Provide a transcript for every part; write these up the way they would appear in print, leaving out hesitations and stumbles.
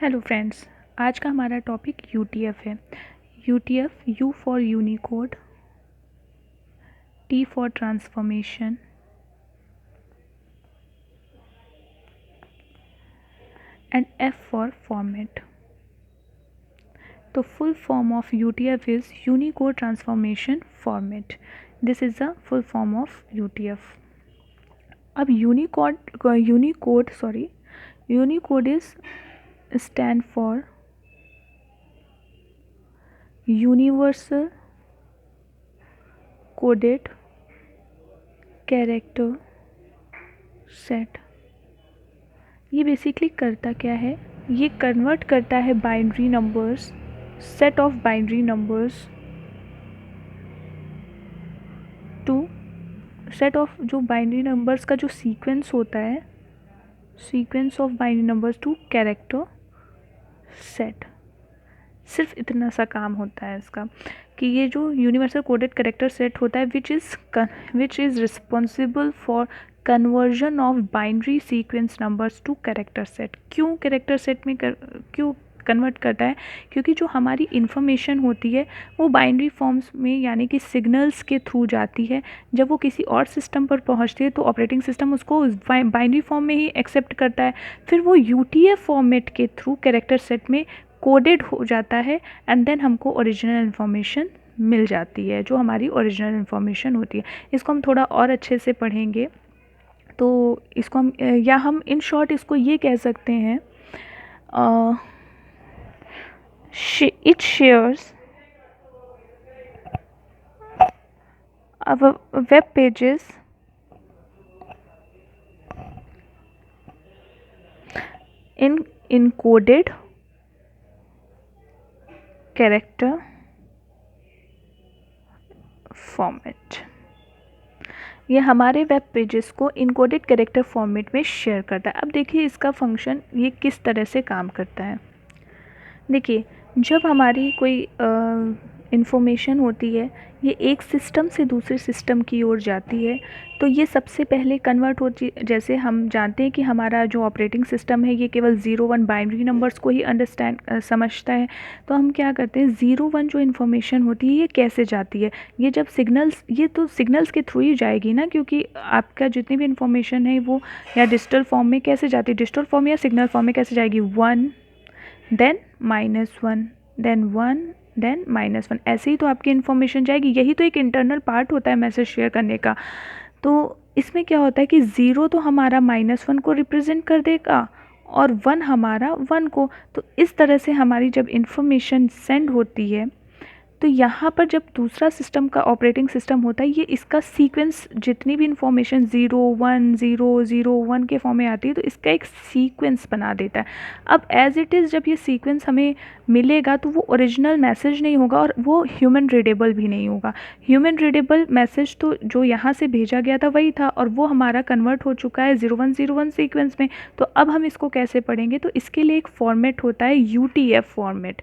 Hello friends, आज का हमारा टॉपिक यूटीएफ है। UTF U for Unicode, T for transformation and F for format. तो full form of UTF is Unicode transformation format. This is the full form of UTF. अब Unicode is stand for universal coded character set. ये basically करता क्या है, ये convert करता है binary numbers, set of binary numbers to set of जो binary numbers का जो सीक्वेंस होता है, sequence of binary numbers to character set. सिर्फ इतना सा काम होता है इसका कि ये जो यूनिवर्सल कोडेड कैरेक्टर सेट होता है which is responsible for conversion of binary sequence numbers to character set. क्यों कैरेक्टर सेट में क्यों कन्वर्ट करता है? क्योंकि जो हमारी इन्फॉर्मेशन होती है वो बाइनरी फॉर्म्स में यानी कि सिग्नल्स के थ्रू जाती है। जब वो किसी और सिस्टम पर पहुंचती है तो ऑपरेटिंग सिस्टम उसको बाइनरी फॉर्म में ही एक्सेप्ट करता है, फिर वो यूटीएफ फॉर्मेट के थ्रू कैरेक्टर सेट में कोडेड हो जाता है एंड देन हमको ओरिजिनल इन्फॉर्मेशन मिल जाती है, जो हमारी ओरिजिनल इन्फॉर्मेशन होती है। इसको हम थोड़ा और अच्छे से पढ़ेंगे तो इसको हम इन शॉर्ट इसको ये कह सकते हैं, it shares our web pages in encoded character format. ये हमारे वेब पेजेस को इनकोडेड कैरेक्टर फॉर्मेट में शेयर करता है। अब देखिए इसका फंक्शन ये किस तरह से काम करता है। देखिए, जब हमारी कोई इन्फॉर्मेशन होती है, ये एक सिस्टम से दूसरे सिस्टम की ओर जाती है, तो ये सबसे पहले कन्वर्ट होती, जैसे हम जानते हैं कि हमारा जो ऑपरेटिंग सिस्टम है ये केवल 0-1 बाइनरी नंबर्स को ही समझता है। तो हम क्या करते हैं, 0-1 जो इन्फॉर्मेशन होती है ये कैसे जाती है, ये जब ये तो सिग्नल्स के थ्रू ही जाएगी ना, क्योंकि आपका जितनी भी इन्फॉर्मेशन है वो या डिजिटल फॉर्म में कैसे जाती है, डिजिटल फॉर्म या सिग्नल फॉर्म में कैसे जाएगी, 1 देन -1 देन 1 देन -1, ऐसे ही तो आपकी इन्फॉर्मेशन जाएगी। यही तो एक इंटरनल पार्ट होता है मैसेज शेयर करने का। तो इसमें क्या होता है कि 0 तो हमारा -1 को रिप्रेजेंट कर देगा और 1 हमारा 1 को। तो इस तरह से हमारी जब इन्फॉर्मेशन सेंड होती है तो यहाँ पर जब दूसरा सिस्टम का ऑपरेटिंग सिस्टम होता है, ये इसका सीक्वेंस जितनी भी इंफॉर्मेशन 0-1-0-0-1 के फॉर्म में आती है तो इसका एक सीक्वेंस बना देता है। अब एज इट इज़ जब ये सीक्वेंस हमें मिलेगा तो वो ओरिजिनल मैसेज नहीं होगा और वो ह्यूमन रीडेबल भी नहीं होगा। ह्यूमन रीडेबल मैसेज तो जो यहाँ से भेजा गया था वही था और वो हमारा कन्वर्ट हो चुका है 0101 सीक्वेंस में। तो अब हम इसको कैसे पढ़ेंगे, तो इसके लिए एक फॉर्मेट होता है यूटीएफ फॉर्मेट।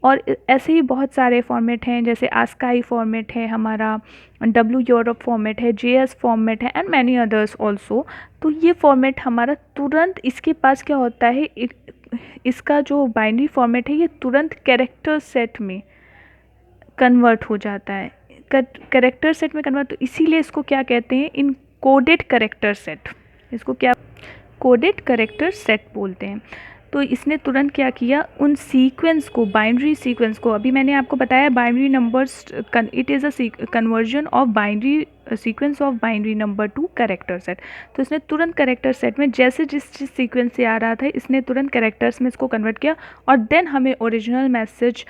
और ऐसे ही बहुत सारे फॉर्मेट हैं, जैसे आस्काई फॉर्मेट है हमारा, डब्ल्यू यूरोप फॉर्मेट है, जेएस फॉर्मेट है एंड मैनी अदर्स ऑल्सो। तो ये फॉर्मेट हमारा तुरंत, इसके पास क्या होता है, इसका जो बाइनरी फॉर्मेट है ये तुरंत कैरेक्टर सेट में कन्वर्ट हो जाता है, कैरेक्टर सेट में कन्वर्ट। तो इसीलिए इसको क्या कहते हैं, इन कोडेड कैरेक्टर सेट। इसको क्या कोडेड कैरेक्टर सेट बोलते हैं। तो इसने तुरंत क्या किया, उन सीक्वेंस को, बाइनरी सीक्वेंस को, अभी मैंने आपको बताया binary numbers, it is a conversion of binary sequence of binary number two character set. तो इसने तुरंत कैरेक्टर सेट में जैसे जिस सीक्वेंस से आ रहा था इसने तुरंत कैरेक्टर्स में इसको कन्वर्ट किया और देन हमें ओरिजिनल मैसेज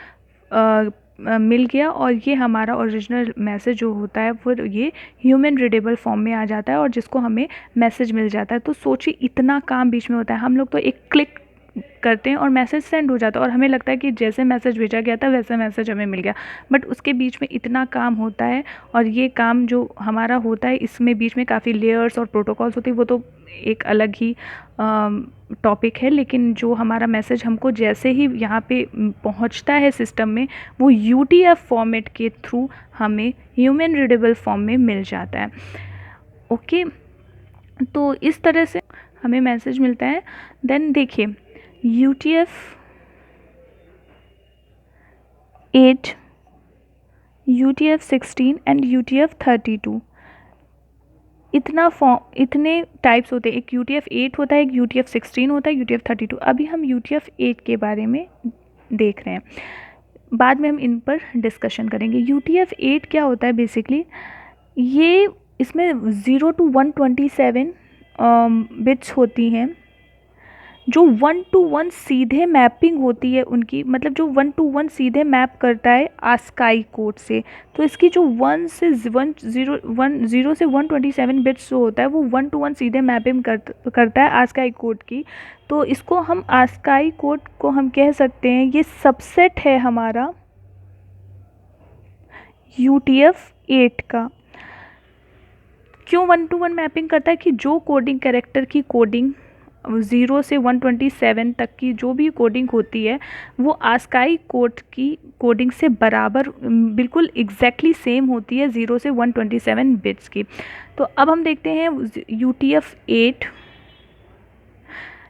मिल गया। और ये हमारा ओरिजिनल मैसेज जो होता है वो ये ह्यूमन रीडेबल फॉर्म में आ जाता है और जिसको हमें मैसेज मिल जाता है। तो सोचिए इतना काम बीच में होता है। हम लोग तो एक क्लिक करते हैं और मैसेज सेंड हो जाता है और हमें लगता है कि जैसे मैसेज भेजा गया था वैसा मैसेज हमें मिल गया, बट उसके बीच में इतना काम होता है। और ये काम जो हमारा होता है इसमें बीच में काफ़ी लेयर्स और प्रोटोकॉल्स होती है, वो तो एक अलग ही टॉपिक है। लेकिन जो हमारा मैसेज हमको जैसे ही यहाँ पे पहुँचता है सिस्टम में, वो यूटीएफ फॉर्मेट के थ्रू हमें ह्यूमन रीडेबल फॉर्म में मिल जाता है। ओके, तो इस तरह से हमें मैसेज मिलता है। देन देखिए, UTF-8, UTF-16 एंड UTF-32 इतने टाइप्स होते हैं। एक UTF-8 होता है, एक UTF-16 होता है, UTF-32। अभी हम UTF-8 के बारे में देख रहे हैं, बाद में हम इन पर डिस्कशन करेंगे। UTF-8 क्या होता है बेसिकली, ये इसमें 0 to 127 बिट्स होती हैं, जो 1 to 1 सीधे मैपिंग होती है उनकी, मतलब जो 1 to 1 सीधे मैप करता है आस्काई कोड से। तो इसकी जो 1 से 127 बिट्स जो होता है वो 1 to 1 सीधे मैपिंग करता है आस्काई कोड की। तो इसको हम आस्काई कोड को हम कह सकते हैं ये सबसेट है हमारा UTF-8 का। क्यों 1 to 1 मैपिंग करता है, कि जो कोडिंग कैरेक्टर की कोडिंग 0 से 127 तक की जो भी कोडिंग होती है वो आस्काई कोड की कोडिंग से बराबर बिल्कुल एग्जैक्टली सेम होती है 0 से 127 बिट्स की। तो अब हम देखते हैं UTF-8।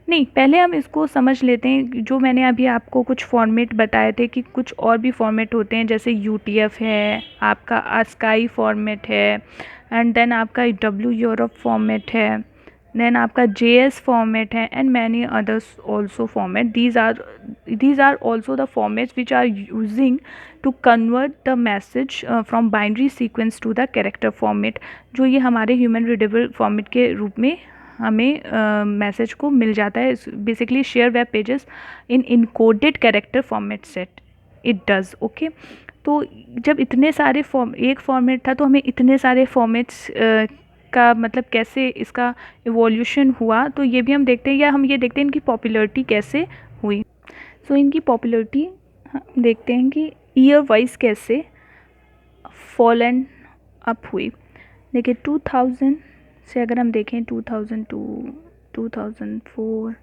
नहीं, पहले हम इसको समझ लेते हैं। जो मैंने अभी आपको कुछ फॉर्मेट बताए थे कि कुछ और भी फॉर्मेट होते हैं, जैसे UTF है, आपका आस्काई फॉर्मेट है, एंड देन आपका WEurope फॉर्मेट है, देन आपका JS फॉर्मेट है, and many others also format. These are also the formats which are using to convert the message from binary sequence to the character format, जो ये हमारे human readable format के रूप में हमें मैसेज को मिल जाता है। Basically share web pages in encoded character format set it does. Okay, तो जब इतने सारे एक फॉर्मेट था तो हमें इतने सारे फॉर्मेट्स का मतलब कैसे इसका इवोल्यूशन हुआ, तो ये भी हम देखते हैं, या हम ये देखते हैं इनकी पॉपुलैरिटी कैसे हुई। सो इनकी पॉपुलैरिटी देखते हैं कि ईयर वाइज कैसे फॉल एंड अप हुई। देखिए 2000 से अगर हम देखें 2002, 2004,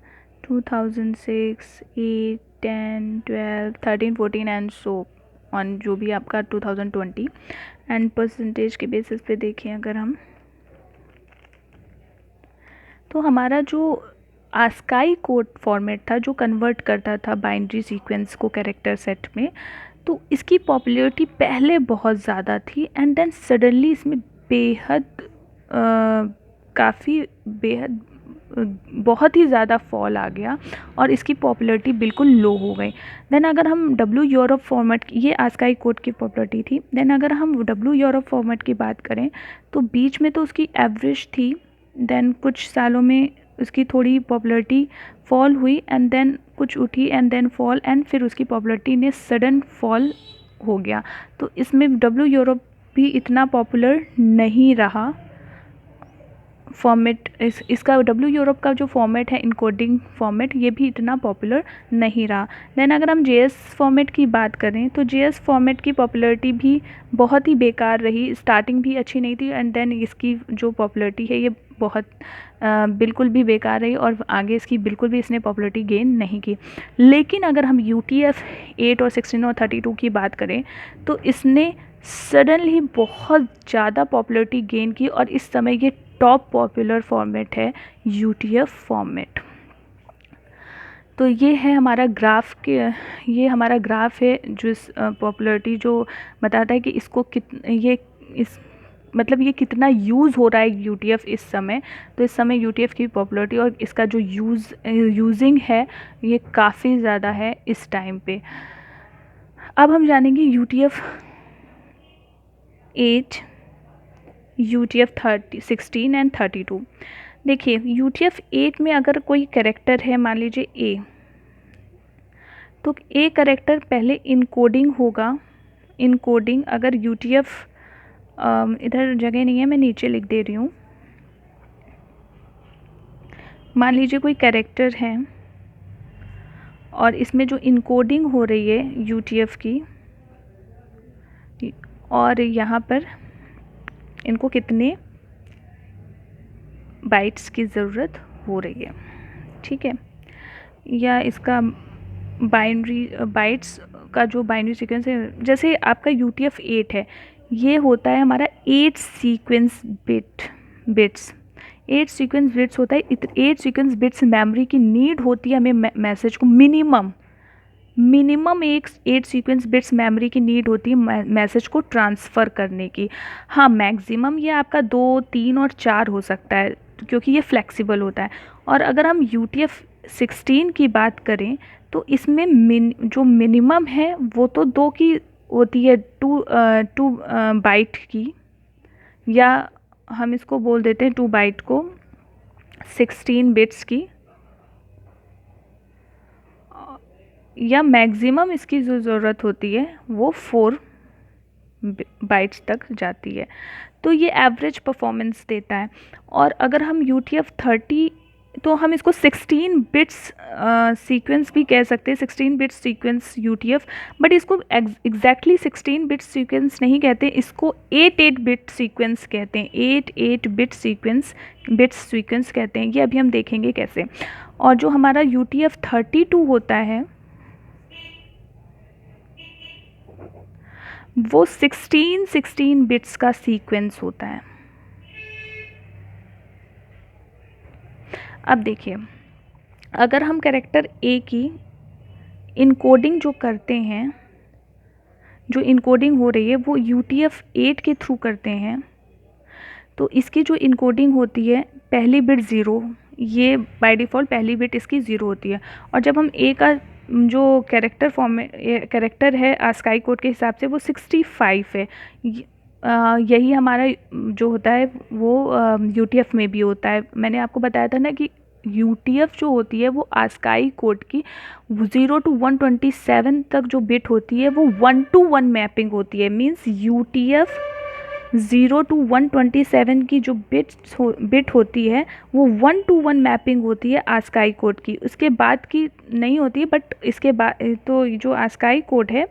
2006, 8, 10, 12, 13, 14 एंड सो ऑन, जो भी आपका 2020 एंड परसेंटेज के बेसिस पे देखें अगर हम, तो हमारा जो आस्काई कोड फॉर्मेट था जो कन्वर्ट करता था बाइनरी सीक्वेंस को कैरेक्टर सेट में, तो इसकी पॉपुलैरिटी पहले बहुत ज़्यादा थी, एंड देन सडनली इसमें बहुत ही ज़्यादा फॉल आ गया और इसकी पॉपुलैरिटी बिल्कुल लो हो गई। देन अगर हम WEurope फॉर्मेट, ये आस्काई कोड की पॉपुलैरिटी थी, देन अगर हम WEurope फॉर्मेट की बात करें तो बीच में तो उसकी एवरेज थी, देन कुछ सालों में उसकी थोड़ी पॉपुलैरिटी फॉल हुई, एंड देन कुछ उठी एंड देन फॉल, एंड फिर उसकी पॉपुलैरिटी ने सडन फॉल हो गया। तो इसमें WEurope भी इतना पॉपुलर नहीं रहा फॉर्मेट। इसका WEurope का जो फॉर्मेट है इनकोडिंग फॉर्मेट, ये भी इतना पॉपुलर नहीं रहा। देन अगर हम JS फॉर्मेट की बात करें तो JS फॉर्मेट की पॉपुलैरिटी भी बहुत ही बेकार रही, स्टार्टिंग भी अच्छी नहीं थी, एंड देन इसकी जो पॉपुलैरिटी है ये बहुत बिल्कुल भी बेकार रही, और आगे इसकी बिल्कुल भी इसने पॉपुलैरिटी गेन नहीं की। लेकिन अगर हम UTF-8 और 16 और 32 की बात करें तो इसने सडनली बहुत ज़्यादा पॉपुलैरिटी गेन की, और इस समय ये टॉप पॉपुलर फॉर्मेट है UTF फॉर्मेट। तो ये है हमारा ग्राफ के, ये हमारा ग्राफ है जो इस पॉपुलैरिटी जो बताता है कि इसको मतलब ये कितना यूज़ हो रहा है UTF इस समय। तो इस समय UTF की पॉपुलैरिटी और इसका जो यूजिंग है ये काफ़ी ज़्यादा है इस टाइम पे। अब हम जानेंगे UTF-8, UTF-16 एंड 32। देखिए UTF-8 में अगर कोई कैरेक्टर है, मान लीजिए A, तो A कैरेक्टर पहले इनकोडिंग होगा। इनकोडिंग अगर UTF इधर जगह नहीं है, मैं नीचे लिख दे रही हूँ। मान लीजिए कोई कैरेक्टर है और इसमें जो इनकोडिंग हो रही है UTF की, और यहाँ पर इनको कितने बाइट्स की ज़रूरत हो रही है, ठीक है, या इसका बाइट्स का जो बाइनरी सीक्वेंस है, जैसे आपका UTF-8 है, ये होता है हमारा 8 सीक्वेंस बिट्स। 8 सीक्वेंस बिट्स होता है, 8 सीक्वेंस बिट्स मेमोरी की नीड होती है हमें मैसेज को मिनिमम एक 8 सीक्वेंस बिट्स मेमोरी की नीड होती है मैसेज को ट्रांसफ़र करने की। हाँ, मैक्सिमम ये आपका 2, 3 और 4 हो सकता है क्योंकि ये फ्लेक्सिबल होता है। और अगर हम UTF-16 की बात करें तो इसमें जो मिनिमम है वो तो 2 की होती है, 2 बाइट की, या हम इसको बोल देते हैं 2 बाइट को 16 बिट्स की, या मैक्सिमम इसकी जो ज़रूरत होती है वो 4 बाइट्स तक जाती है। तो ये एवरेज परफॉर्मेंस देता है। और अगर हम UTF-30, तो हम इसको 16 बिट्स सीक्वेंस भी कह सकते हैं, 16 बिट्स सीक्वेंस UTF, बट इसको एग्जैक्टली 16 बिट्स सीक्वेंस नहीं कहते, इसको 8 बिट सीक्वेंस कहते हैं, 8 बिट्स सीक्वेंस कहते हैं। ये अभी हम देखेंगे कैसे। और जो हमारा UTF-32 होता है वो 16 बिट्स का सीक्वेंस होता है। अब देखिए, अगर हम कैरेक्टर ए की इनकोडिंग जो करते हैं, जो इनकोडिंग हो रही है वो UTF-8 के थ्रू करते हैं, तो इसकी जो इनकोडिंग होती है पहली बिट 0, ये बाय डिफ़ॉल्ट पहली बिट इसकी 0 होती है। और जब हम ए का जो कैरेक्टर है आस्काई कोड के हिसाब से वो 65 है। यही हमारा जो होता है वो UTF में भी होता है। मैंने आपको बताया था ना कि UTF जो होती है वो आस्काई कोड की 0 to 127 तक जो बिट होती है वो 1 to 1 मैपिंग होती है। मीन्स UTF 0 to 127 की जो बिट होती है वो 1 to 1 मैपिंग होती है आस्काई कोड की, उसके बाद की नहीं होती है। बट इसके बाद तो जो आस्काई कोड है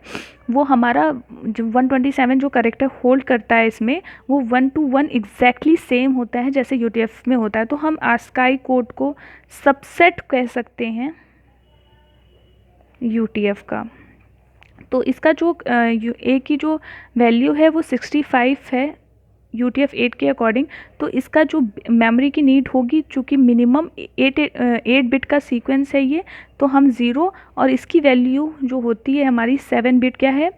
वो हमारा जो 127 जो कैरेक्टर होल्ड करता है इसमें वो 1 to 1 एग्जैक्टली सेम होता है जैसे UTF में होता है। तो हम आस्काई कोड को सबसेट कह सकते हैं UTF का। तो इसका जो ए की जो वैल्यू है वो 65 है UTF-8 के अकॉर्डिंग। तो इसका जो मेमोरी की नीड होगी, चूँकि मिनिमम 8 बिट का सीक्वेंस है ये, तो हम 0, और इसकी वैल्यू जो होती है हमारी 7 बिट क्या है,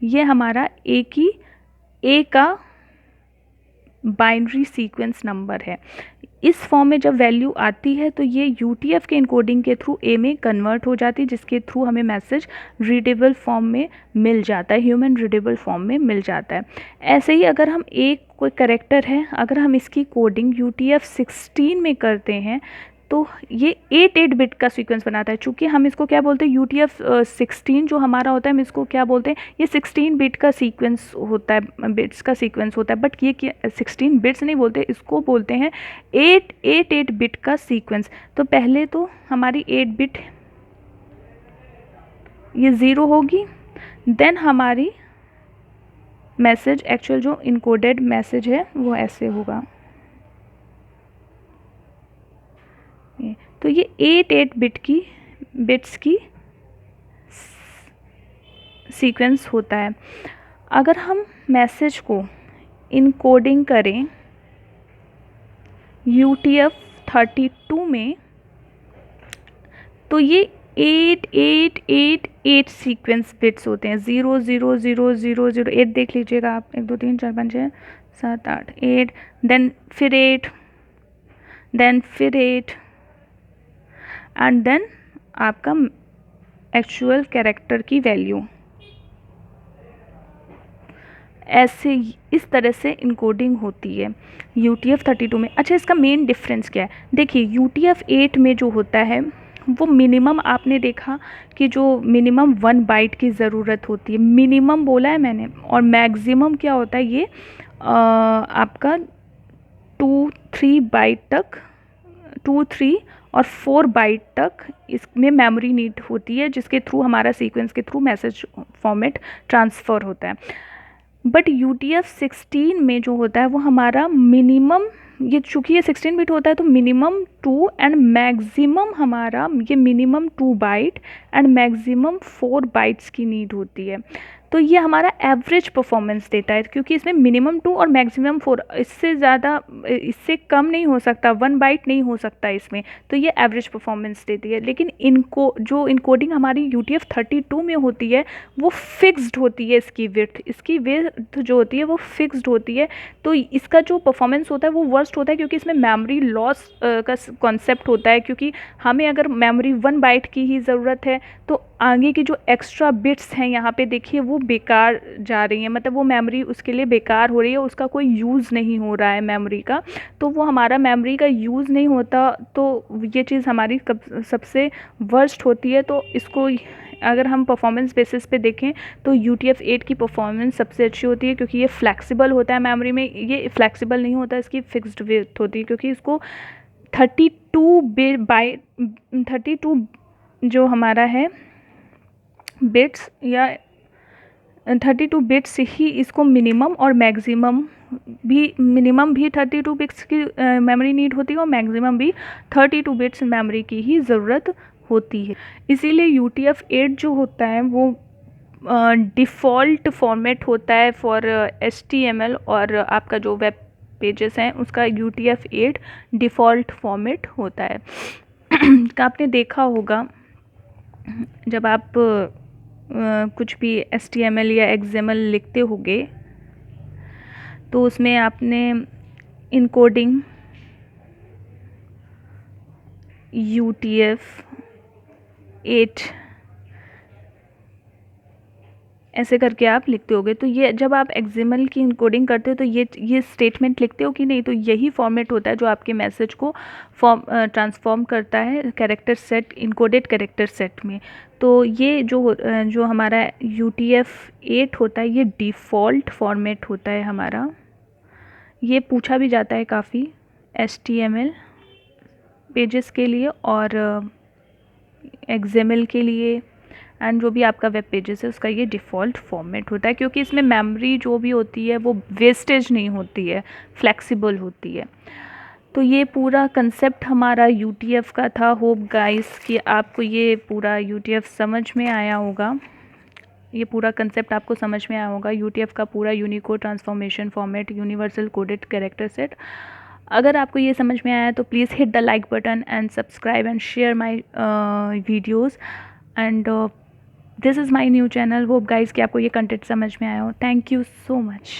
ये हमारा ए का बाइनरी सीक्वेंस नंबर है। इस फॉर्म में जब वैल्यू आती है तो ये UTF के इनकोडिंग के थ्रू ए में कन्वर्ट हो जाती है, जिसके थ्रू हमें मैसेज रीडेबल फॉर्म में मिल जाता है, ह्यूमन रीडेबल फॉर्म में मिल जाता है। ऐसे ही अगर हम एक कोई कैरेक्टर है, अगर हम इसकी कोडिंग UTF-16 में करते हैं तो ये 8 बिट का सीक्वेंस बनाता है। चूँकि हम इसको क्या बोलते हैं, UTF-16 जो हमारा होता है हम इसको क्या बोलते हैं, ये 16 बिट का सीक्वेंस होता है, बिट्स का सीक्वेंस होता है। बट ये 16 बिट्स नहीं बोलते, इसको बोलते हैं 8 बिट का सीक्वेंस। तो पहले तो हमारी 8 बिट ये 0 होगी, देन हमारी मैसेज एक्चुअल जो इनकोडेड मैसेज है वो ऐसे होगा। तो ये 8 बिट्स की सीक्वेंस होता है। अगर हम मैसेज को इनकोडिंग करें UTF-32 में तो ये 8 सीक्वेंस बिट्स होते हैं। 0 0 0 0 0 8 देख लीजिएगा आप, 1 2 3 4 5 6 7 8 8, देन फिर 8, देन फिर 8, एंड देन आपका एक्चुअल कैरेक्टर की वैल्यू। ऐसे इस तरह से इनकोडिंग होती है UTF-32 में। अच्छा, इसका मेन डिफरेंस क्या है? देखिए, UTF-8 में जो होता है वो मिनिमम, आपने देखा कि जो मिनिमम 1 बाइट की ज़रूरत होती है, मिनिमम बोला है मैंने, और मैक्सिमम क्या होता है ये आपका 2-3 बाइट तक, 2-3 और 4 बाइट तक इसमें मेमोरी नीड होती है, जिसके थ्रू हमारा सीक्वेंस के थ्रू मैसेज फॉर्मेट ट्रांसफ़र होता है। बट UTF-16 में जो होता है वो हमारा मिनिमम, ये चूँकि ये 16 बिट होता है तो मिनिमम 2 एंड मैक्सिमम हमारा ये minimum 2 byte and maximum 4 bytes की नीड होती है। तो ये हमारा एवरेज परफॉर्मेंस देता है, क्योंकि इसमें मिनिमम 2 और मैक्सिमम 4, इससे ज़्यादा, इससे कम नहीं हो सकता, 1 बाइट नहीं हो सकता इसमें, तो ये एवरेज परफॉर्मेंस देती है। लेकिन इनको जो इनकोडिंग हमारी UTF-32 में होती है वो फिक्स्ड होती है, इसकी विड्थ जो होती है वो फिक्स्ड होती है, तो इसका जो परफॉर्मेंस होता है वो वर्स्ट होता है, क्योंकि इसमें मेमोरी लॉस का कॉन्सेप्ट होता है, क्योंकि हमें अगर मेमोरी 1 बाइट की ही ज़रूरत है तो आगे की जो एक्स्ट्रा बिट्स हैं यहाँ पे देखिए वो बेकार जा रही हैं, मतलब वो मेमोरी उसके लिए बेकार हो रही है, उसका कोई यूज़ नहीं हो रहा है मेमोरी का, तो वो हमारा मेमोरी का यूज़ नहीं होता, तो ये चीज़ हमारी सबसे वर्स्ट होती है। तो इसको अगर हम परफॉर्मेंस बेसिस पे देखें तो UTF-8 की परफॉर्मेंस सबसे अच्छी होती है, क्योंकि ये फ्लेक्सिबल होता है मेमोरी में, ये फ्लेक्सिबल नहीं होता, इसकी फिक्स्ड विड्थ होती है, क्योंकि इसको 32 जो हमारा है बिट्स या 32 बिट्स ही इसको मिनिमम और मैक्सिमम भी 32 बिट्स की मेमोरी नीड होती है, और मैक्सिमम भी 32 बिट्स मेमोरी की ही ज़रूरत होती है। इसीलिए UTF-8 जो होता है वो डिफ़ॉल्ट फॉर्मेट होता है फॉर HTML, और आपका जो वेब पेजेस हैं उसका UTF-8 डिफ़ॉल्ट फॉर्मेट होता है। आपने देखा होगा जब आप कुछ भी HTML या XML लिखते होगे तो उसमें आपने इनकोडिंग UTF-8 ऐसे करके आप लिखते होगे, तो ये जब आप XML की इनकोडिंग करते हो तो ये स्टेटमेंट लिखते हो कि नहीं, तो यही फॉर्मेट होता है जो आपके मैसेज को ट्रांसफॉर्म करता है character set, encoded character set में। तो ये जो हमारा UTF-8 होता है ये डिफ़ॉल्ट फॉर्मेट होता है हमारा। ये पूछा भी जाता है काफ़ी HTML पेजेस के लिए और XML के लिए, एंड जो भी आपका वेब पेजेस है उसका ये डिफ़ॉल्ट फॉर्मेट होता है, क्योंकि इसमें मेमोरी जो भी होती है वो वेस्टेज नहीं होती है, फ्लेक्सिबल होती है। तो ये पूरा कंसेप्ट हमारा UTF का था। होप गाइस कि आपको ये पूरा UTF समझ में आया होगा, ये पूरा कंसेप्ट आपको समझ में आया होगा। UTF का पूरा Unicode transformation format, universal coded character set. अगर आपको ये समझ में आया तो please hit the like button and subscribe and share my videos, and this is my new channel. Hope guys कि आपको ये कंटेंट समझ में आया हो। Thank you so much.